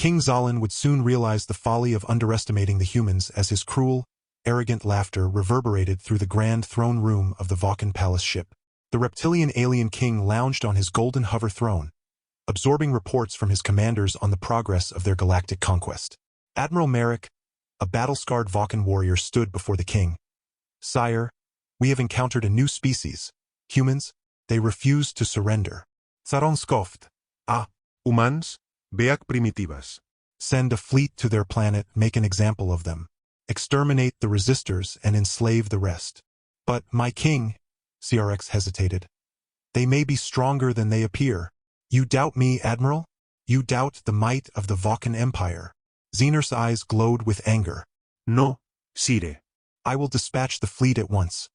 King Zalan would soon realize the folly of underestimating the humans as his cruel, arrogant laughter reverberated through the grand throne room of the Vaucan Palace Ship. The reptilian alien king lounged on his golden hover throne, absorbing reports from his commanders on the progress of their galactic conquest. Admiral Merrick, a battle-scarred Vaucan warrior, stood before the king. "Sire, we have encountered a new species. Humans, they refuse to surrender." "Saronskoft." "Ah, Humans, veak primitivas." "Send a fleet to their planet, make an example of them. Exterminate the resistors and enslave the rest." "But, my king," CRX hesitated, "they may be stronger than they appear." "You doubt me, Admiral? You doubt the might of the Vaucan Empire?" Xenor's eyes glowed with anger. "No, sire." "I will dispatch the fleet at once."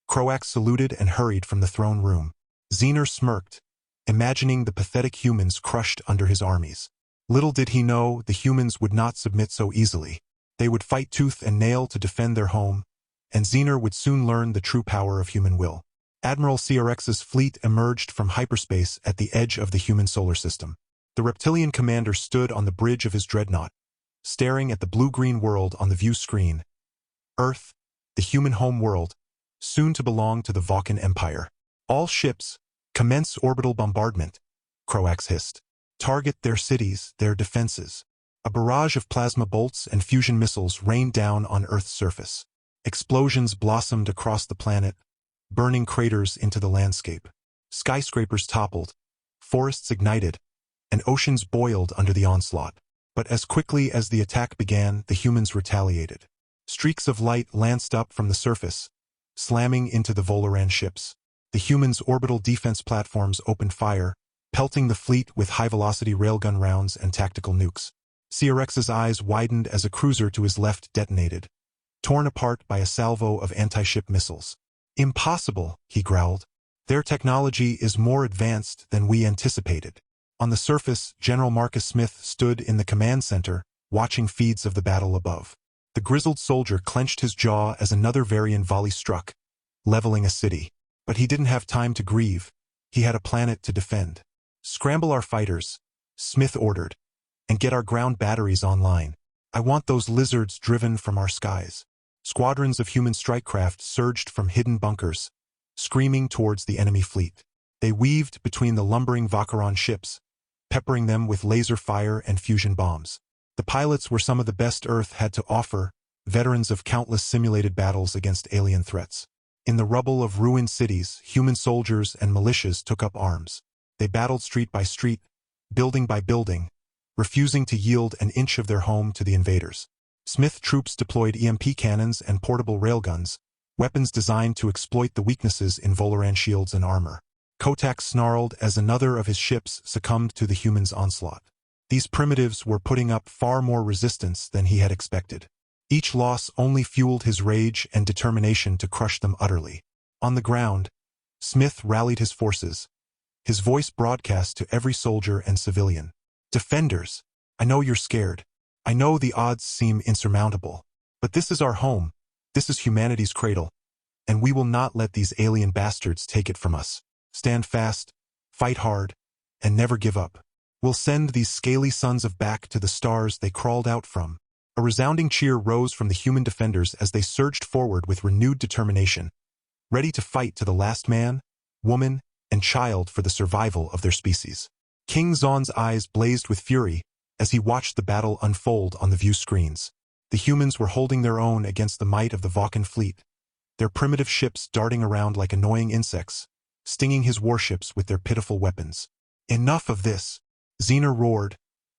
Croax saluted and hurried from the throne room. Xenor smirked, imagining the pathetic humans crushed under his armies. Little did he know the humans would not submit so easily. They would fight tooth and nail to defend their home, and Xenor would soon learn the true power of human will. Admiral CRX's fleet emerged from hyperspace at the edge of the human solar system. The reptilian commander stood on the bridge of his dreadnought, staring at the blue-green world on the view screen. Earth, the human home world, soon to belong to the Vaucan Empire. "All ships, commence orbital bombardment," Croax hissed. "Target their cities, their defenses." A barrage of plasma bolts and fusion missiles rained down on Earth's surface. Explosions blossomed across the planet, burning craters into the landscape. Skyscrapers toppled, forests ignited, and oceans boiled under the onslaught. But as quickly as the attack began, the humans retaliated. Streaks of light lanced up from the surface, slamming into the Volaran ships. The humans' orbital defense platforms opened fire, pelting the fleet with high-velocity railgun rounds and tactical nukes. CRX's eyes widened as a cruiser to his left detonated, torn apart by a salvo of anti-ship missiles. "Impossible," he growled. "Their technology is more advanced than we anticipated." On the surface, General Marcus Smith stood in the command center, watching feeds of the battle above. The grizzled soldier clenched his jaw as another Varian volley struck, leveling a city. But he didn't have time to grieve. He had a planet to defend. "Scramble our fighters," Smith ordered, "and get our ground batteries online. I want those lizards driven from our skies." Squadrons of human strike craft surged from hidden bunkers, screaming towards the enemy fleet. They weaved between the lumbering Vaucan ships, peppering them with laser fire and fusion bombs. The pilots were some of the best Earth had to offer, veterans of countless simulated battles against alien threats. In the rubble of ruined cities, human soldiers and militias took up arms. They battled street by street, building by building, refusing to yield an inch of their home to the invaders. Smith troops deployed EMP cannons and portable railguns, weapons designed to exploit the weaknesses in Volaran shields and armor. Kotak snarled as another of his ships succumbed to the humans' onslaught. These primitives were putting up far more resistance than he had expected. Each loss only fueled his rage and determination to crush them utterly. On the ground, Smith rallied his forces, his voice broadcast to every soldier and civilian. "Defenders, I know you're scared. I know the odds seem insurmountable. But this is our home, this is humanity's cradle, and we will not let these alien bastards take it from us. Stand fast, fight hard, and never give up. We'll send these scaly sons of back to the stars they crawled out from." A resounding cheer rose from the human defenders as they surged forward with renewed determination, ready to fight to the last man, woman, and child for the survival of their species. King Zaun's eyes blazed with fury as he watched the battle unfold on the view screens. The humans were holding their own against the might of the Vaucan fleet, their primitive ships darting around like annoying insects, stinging his warships with their pitiful weapons. "Enough of this," Xenor roared,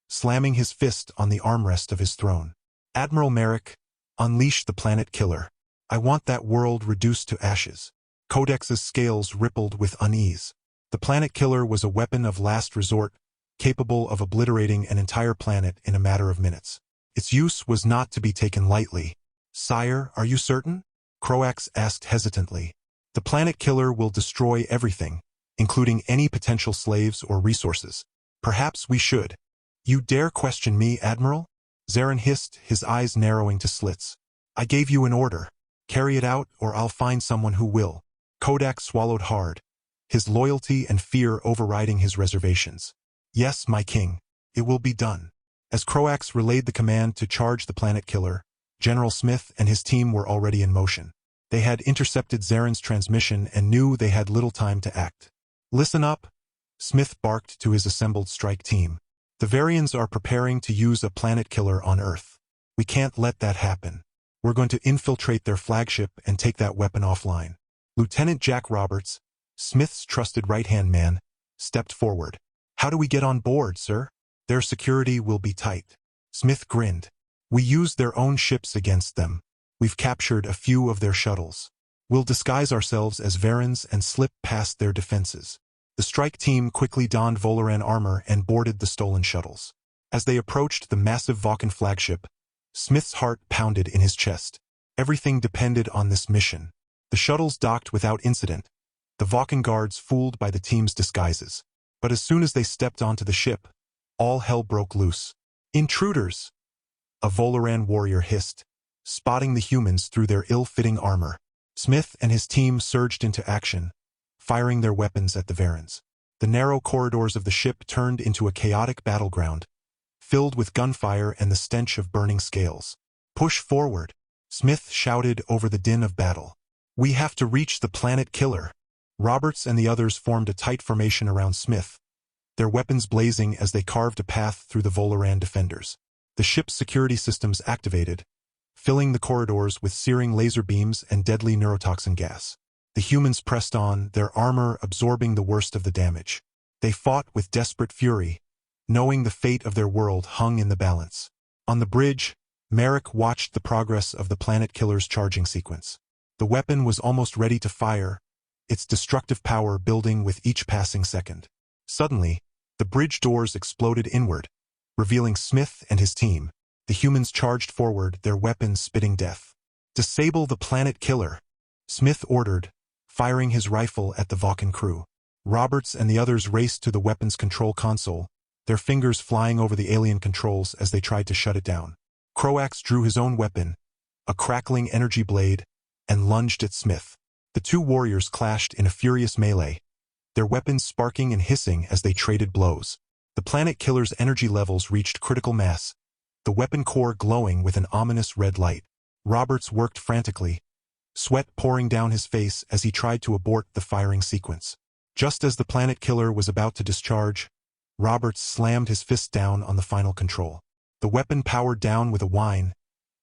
slamming his fist on the armrest of his throne. "Admiral Merrick, unleash the planet killer. I want that world reduced to ashes." Codex's scales rippled with unease. The planet killer was a weapon of last resort, capable of obliterating an entire planet in a matter of minutes. Its use was not to be taken lightly. "Sire, are you certain?" Croax asked hesitantly. "The planet killer will destroy everything, including any potential slaves or resources. Perhaps we should." "You dare question me, Admiral?" Zalan hissed, his eyes narrowing to slits. "I gave you an order. Carry it out, or I'll find someone who will." Kodak swallowed hard, his loyalty and fear overriding his reservations. "Yes, my king, it will be done." As Croax relayed the command to charge the planet killer, General Smith and his team were already in motion. They had intercepted Zaran's transmission and knew they had little time to act. "Listen up," Smith barked to his assembled strike team. "The Varians are preparing to use a planet killer on Earth. We can't let that happen. We're going to infiltrate their flagship and take that weapon offline." Lieutenant Jack Roberts, Smith's trusted right-hand man, stepped forward. "How do we get on board, sir? Their security will be tight." Smith grinned. "We used their own ships against them. We've captured a few of their shuttles. We'll disguise ourselves as Varans and slip past their defenses." The strike team quickly donned Volaran armor and boarded the stolen shuttles. As they approached the massive Vaucan flagship, Smith's heart pounded in his chest. Everything depended on this mission. The shuttles docked without incident, the Vaucan guards fooled by the team's disguises. But as soon as they stepped onto the ship, all hell broke loose. "Intruders!" a Volaran warrior hissed, spotting the humans through their ill-fitting armor. Smith and his team surged into action, firing their weapons at the Varans. The narrow corridors of the ship turned into a chaotic battleground, filled with gunfire and the stench of burning scales. "Push forward," Smith shouted over the din of battle. "We have to reach the planet killer." Roberts and the others formed a tight formation around Smith, their weapons blazing as they carved a path through the Volaran defenders. The ship's security systems activated, filling the corridors with searing laser beams and deadly neurotoxin gas. The humans pressed on, their armor absorbing the worst of the damage. They fought with desperate fury, knowing the fate of their world hung in the balance. On the bridge, Merrick watched the progress of the planet killer's charging sequence. The weapon was almost ready to fire, its destructive power building with each passing second. Suddenly, the bridge doors exploded inward, revealing Smith and his team. The humans charged forward, their weapons spitting death. "Disable the planet killer," Smith ordered, firing his rifle at the Vaucan crew. Roberts and the others raced to the weapons control console, their fingers flying over the alien controls as they tried to shut it down. Croax drew his own weapon, a crackling energy blade, and lunged at Smith. The two warriors clashed in a furious melee, their weapons sparking and hissing as they traded blows. The planet killer's energy levels reached critical mass, the weapon core glowing with an ominous red light. Roberts worked frantically, sweat pouring down his face as he tried to abort the firing sequence. Just as the planet killer was about to discharge, Roberts slammed his fist down on the final control. The weapon powered down with a whine,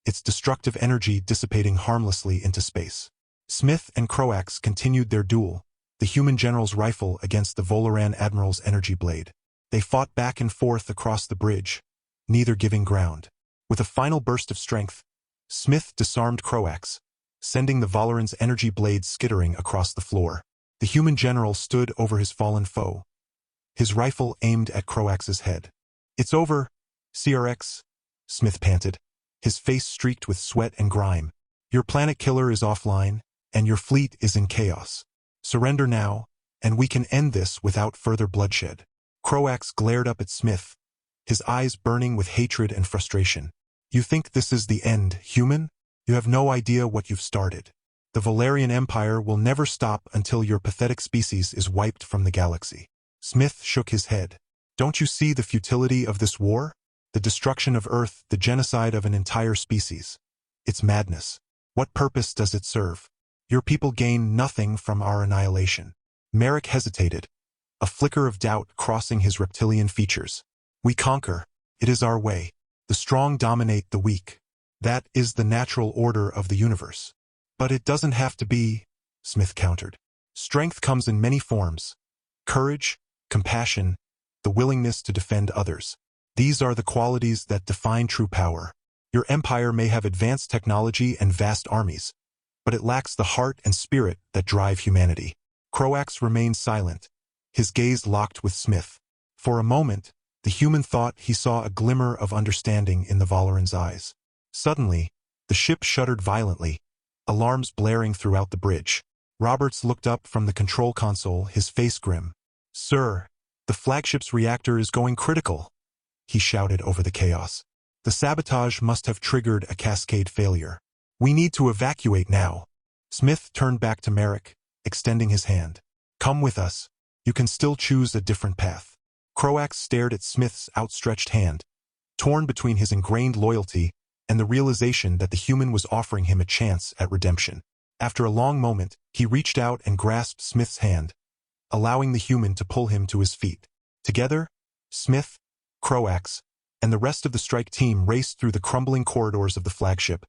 its destructive energy dissipating harmlessly into space. Smith and Croax continued their duel, the human general's rifle against the Volaran admiral's energy blade. They fought back and forth across the bridge, neither giving ground. With a final burst of strength, Smith disarmed Croax, sending the Volaran's energy blade skittering across the floor. The human general stood over his fallen foe, his rifle aimed at Croax's head. "It's over, CRX," Smith panted, his face streaked with sweat and grime. "Your planet killer is offline, and your fleet is in chaos. Surrender now, and we can end this without further bloodshed." Croax glared up at Smith, his eyes burning with hatred and frustration. "You think this is the end, human? You have no idea what you've started. The Valerian Empire will never stop until your pathetic species is wiped from the galaxy." Smith shook his head. "Don't you see the futility of this war? The destruction of Earth, the genocide of an entire species. It's madness. What purpose does it serve? Your people gain nothing from our annihilation." Merrick hesitated, a flicker of doubt crossing his reptilian features. "We conquer. It is our way. The strong dominate the weak. That is the natural order of the universe." "But it doesn't have to be," Smith countered. "Strength comes in many forms. Courage, compassion, the willingness to defend others. These are the qualities that define true power. Your empire may have advanced technology and vast armies, but it lacks the heart and spirit that drive humanity." Croax remained silent, his gaze locked with Smith. For a moment, the human thought he saw a glimmer of understanding in the Volaran's eyes. Suddenly, the ship shuddered violently, alarms blaring throughout the bridge. Roberts looked up from the control console, his face grim. "Sir, the flagship's reactor is going critical," he shouted over the chaos. "The sabotage must have triggered a cascade failure. We need to evacuate now." Smith turned back to Merrick, extending his hand. "Come with us. You can still choose a different path." Croax stared at Smith's outstretched hand, torn between his ingrained loyalty and the realization that the human was offering him a chance at redemption. After a long moment, he reached out and grasped Smith's hand, allowing the human to pull him to his feet. Together, Smith, Croax, and the rest of the strike team raced through the crumbling corridors of the flagship,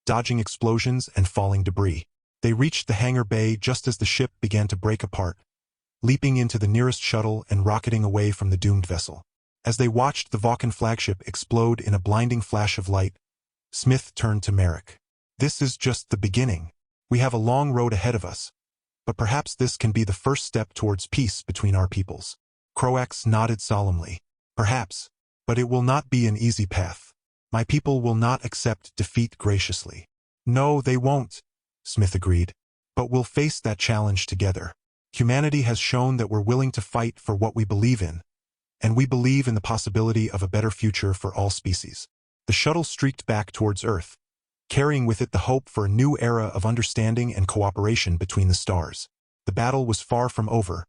dodging explosions and falling debris. They reached the hangar bay just as the ship began to break apart, leaping into the nearest shuttle and rocketing away from the doomed vessel. As they watched the Vaucan flagship explode in a blinding flash of light, Smith turned to Merrick. "This is just the beginning. We have a long road ahead of us, but perhaps this can be the first step towards peace between our peoples." Croax nodded solemnly. "Perhaps, but it will not be an easy path. My people will not accept defeat graciously." "No, they won't," Smith agreed. "But we'll face that challenge together. Humanity has shown that we're willing to fight for what we believe in, and we believe in the possibility of a better future for all species." The shuttle streaked back towards Earth, carrying with it the hope for a new era of understanding and cooperation between the stars. The battle was far from over,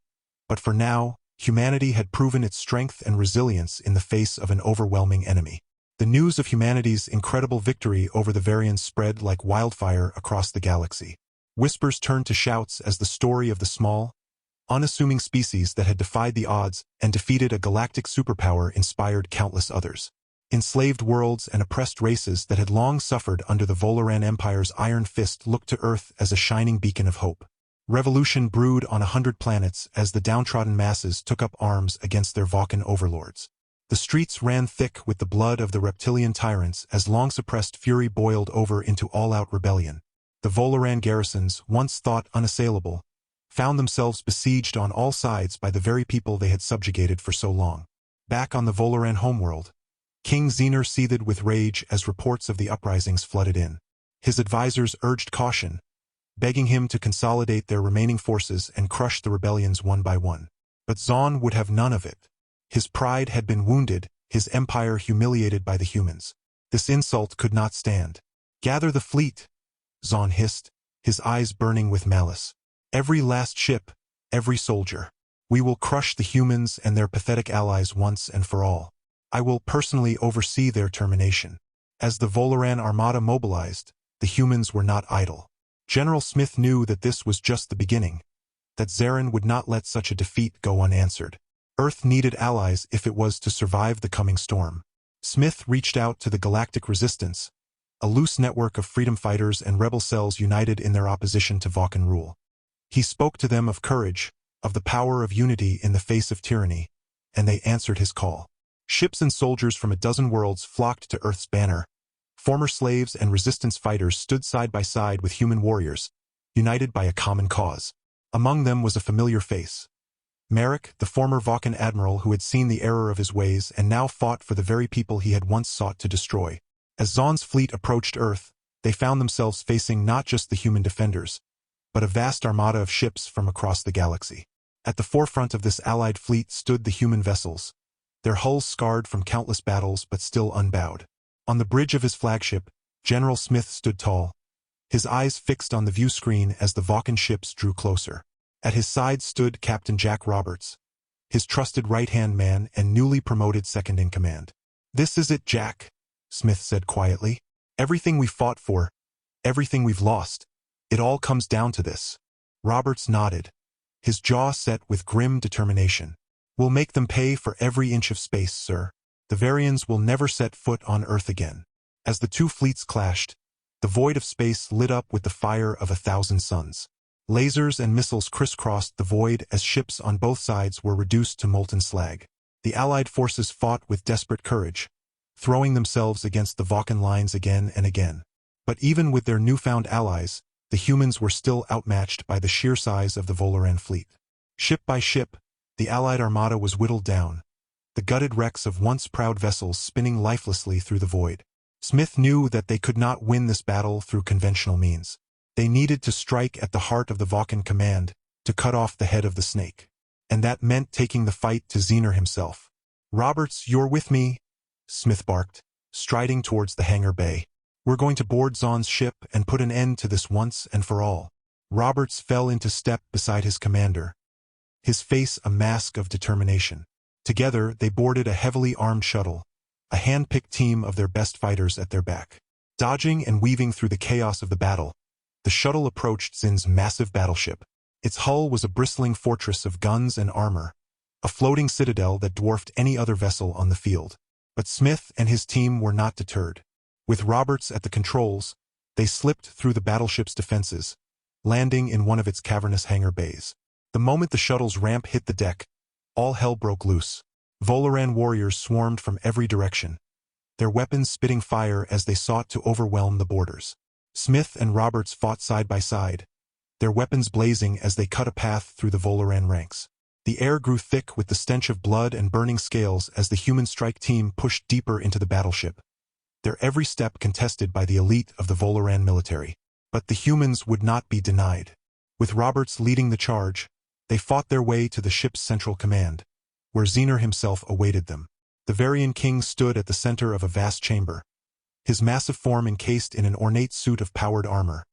but for now, humanity had proven its strength and resilience in the face of an overwhelming enemy. The news of humanity's incredible victory over the Varians spread like wildfire across the galaxy. Whispers turned to shouts as the story of the small, unassuming species that had defied the odds and defeated a galactic superpower inspired countless others. Enslaved worlds and oppressed races that had long suffered under the Volaran Empire's iron fist looked to Earth as a shining beacon of hope. Revolution brewed on 100 planets as the downtrodden masses took up arms against their Vaucan overlords. The streets ran thick with the blood of the reptilian tyrants as long-suppressed fury boiled over into all-out rebellion. The Volaran garrisons, once thought unassailable, found themselves besieged on all sides by the very people they had subjugated for so long. Back on the Volaran homeworld, King Zener seethed with rage as reports of the uprisings flooded in. His advisors urged caution, begging him to consolidate their remaining forces and crush the rebellions one by one. But Zalan would have none of it. His pride had been wounded, his empire humiliated by the humans. This insult could not stand. "Gather the fleet," Zalan hissed, his eyes burning with malice. "Every last ship, every soldier. We will crush the humans and their pathetic allies once and for all. I will personally oversee their termination." As the Volaran armada mobilized, the humans were not idle. General Smith knew that this was just the beginning, that Zalan would not let such a defeat go unanswered. Earth needed allies if it was to survive the coming storm. Smith reached out to the Galactic Resistance, a loose network of freedom fighters and rebel cells united in their opposition to Vaucan rule. He spoke to them of courage, of the power of unity in the face of tyranny, and they answered his call. Ships and soldiers from a dozen worlds flocked to Earth's banner. Former slaves and resistance fighters stood side by side with human warriors, united by a common cause. Among them was a familiar face. Merrick, the former Vaucan admiral who had seen the error of his ways and now fought for the very people he had once sought to destroy. As Zalan's fleet approached Earth, they found themselves facing not just the human defenders, but a vast armada of ships from across the galaxy. At the forefront of this allied fleet stood the human vessels, their hulls scarred from countless battles but still unbowed. On the bridge of his flagship, General Smith stood tall, his eyes fixed on the view screen as the Vaucan ships drew closer. At his side stood Captain Jack Roberts, his trusted right-hand man and newly promoted second-in-command. "This is it, Jack," Smith said quietly. "Everything we fought for, everything we've lost, it all comes down to this." Roberts nodded, his jaw set with grim determination. "We'll make them pay for every inch of space, sir. The Varians will never set foot on Earth again." As the two fleets clashed, the void of space lit up with the fire of 1,000 suns. Lasers and missiles crisscrossed the void as ships on both sides were reduced to molten slag. The Allied forces fought with desperate courage, throwing themselves against the Vaucan lines again and again. But even with their newfound allies, the humans were still outmatched by the sheer size of the Volaran fleet. Ship by ship, the Allied armada was whittled down, the gutted wrecks of once proud vessels spinning lifelessly through the void. Smith knew that they could not win this battle through conventional means. They needed to strike at the heart of the Vaucan command, to cut off the head of the snake. And that meant taking the fight to Zener himself. "Roberts, you're with me," Smith barked, striding towards the hangar bay. "We're going to board Zalan's ship and put an end to this once and for all." Roberts fell into step beside his commander, his face a mask of determination. Together, they boarded a heavily armed shuttle, a hand-picked team of their best fighters at their back. Dodging and weaving through the chaos of the battle, the shuttle approached Zin's massive battleship. Its hull was a bristling fortress of guns and armor, a floating citadel that dwarfed any other vessel on the field. But Smith and his team were not deterred. With Roberts at the controls, they slipped through the battleship's defenses, landing in one of its cavernous hangar bays. The moment the shuttle's ramp hit the deck, all hell broke loose. Voloran warriors swarmed from every direction, their weapons spitting fire as they sought to overwhelm the boarders. Smith and Roberts fought side by side, their weapons blazing as they cut a path through the Voloran ranks. The air grew thick with the stench of blood and burning scales as the human strike team pushed deeper into the battleship, their every step contested by the elite of the Voloran military. But the humans would not be denied. With Roberts leading the charge, they fought their way to the ship's central command, where Zener himself awaited them. The Varian king stood at the center of a vast chamber, his massive form encased in an ornate suit of powered armor,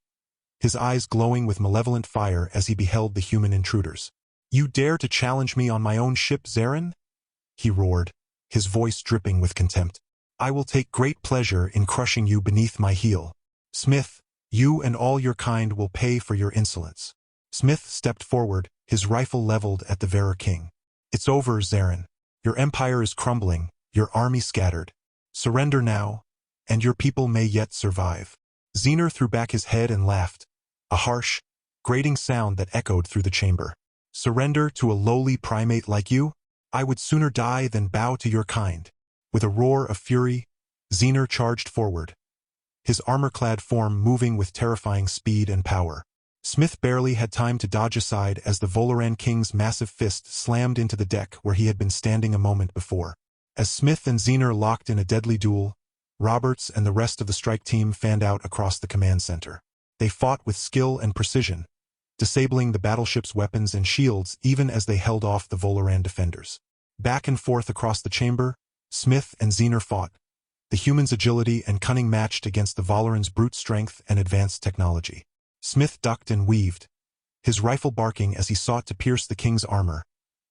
his eyes glowing with malevolent fire as he beheld the human intruders. "You dare to challenge me on my own ship, Zalan?" he roared, his voice dripping with contempt. "I will take great pleasure in crushing you beneath my heel. Smith, you and all your kind will pay for your insolence." Smith stepped forward, his rifle leveled at the Vera king. "It's over, Zalan. Your empire is crumbling, your army scattered. Surrender now, and your people may yet survive." Zener threw back his head and laughed, a harsh, grating sound that echoed through the chamber. "Surrender to a lowly primate like you? I would sooner die than bow to your kind." With a roar of fury, Zener charged forward, his armor-clad form moving with terrifying speed and power. Smith barely had time to dodge aside as the Voloran king's massive fist slammed into the deck where he had been standing a moment before. As Smith and Zener locked in a deadly duel, Roberts and the rest of the strike team fanned out across the command center. They fought with skill and precision, disabling the battleship's weapons and shields even as they held off the Voloran defenders. Back and forth across the chamber, Smith and Zener fought, the humans' agility and cunning matched against the Voloran's brute strength and advanced technology. Smith ducked and weaved, his rifle barking as he sought to pierce the king's armor,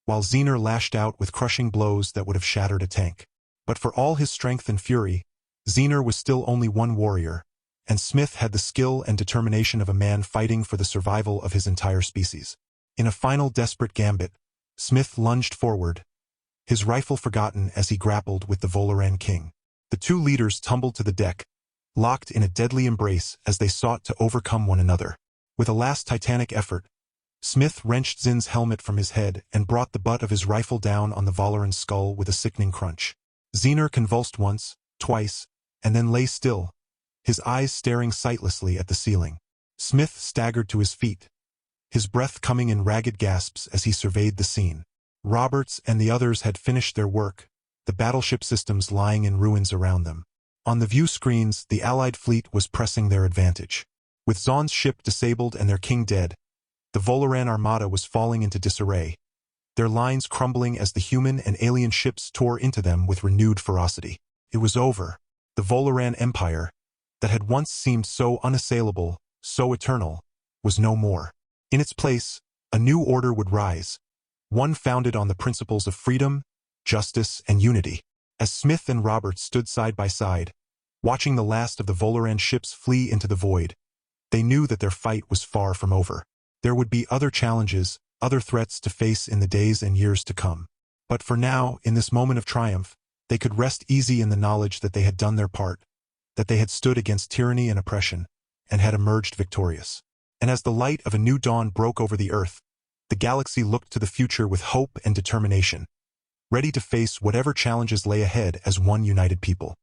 while Zener lashed out with crushing blows that would have shattered a tank. But for all his strength and fury, Zener was still only one warrior, and Smith had the skill and determination of a man fighting for the survival of his entire species. In a final desperate gambit, Smith lunged forward, his rifle forgotten as he grappled with the Voloran king. The two leaders tumbled to the deck, locked in a deadly embrace as they sought to overcome one another. With a last titanic effort, Smith wrenched Zin's helmet from his head and brought the butt of his rifle down on the Voloran's skull with a sickening crunch. Zener convulsed once, twice, and then lay still, his eyes staring sightlessly at the ceiling. Smith staggered to his feet, his breath coming in ragged gasps as he surveyed the scene. Roberts and the others had finished their work, the battleship systems lying in ruins around them. On the view screens, the Allied fleet was pressing their advantage. With Zaun's ship disabled and their king dead, the Voloran armada was falling into disarray, their lines crumbling as the human and alien ships tore into them with renewed ferocity. It was over. The Voloran Empire, that had once seemed so unassailable, so eternal, was no more. In its place, a new order would rise, one founded on the principles of freedom, justice, and unity. As Smith and Roberts stood side by side, watching the last of the Voloran ships flee into the void, they knew that their fight was far from over. There would be other challenges, other threats to face in the days and years to come. But for now, in this moment of triumph, they could rest easy in the knowledge that they had done their part, that they had stood against tyranny and oppression, and had emerged victorious. And as the light of a new dawn broke over the earth, the galaxy looked to the future with hope and determination, ready to face whatever challenges lay ahead as one united people.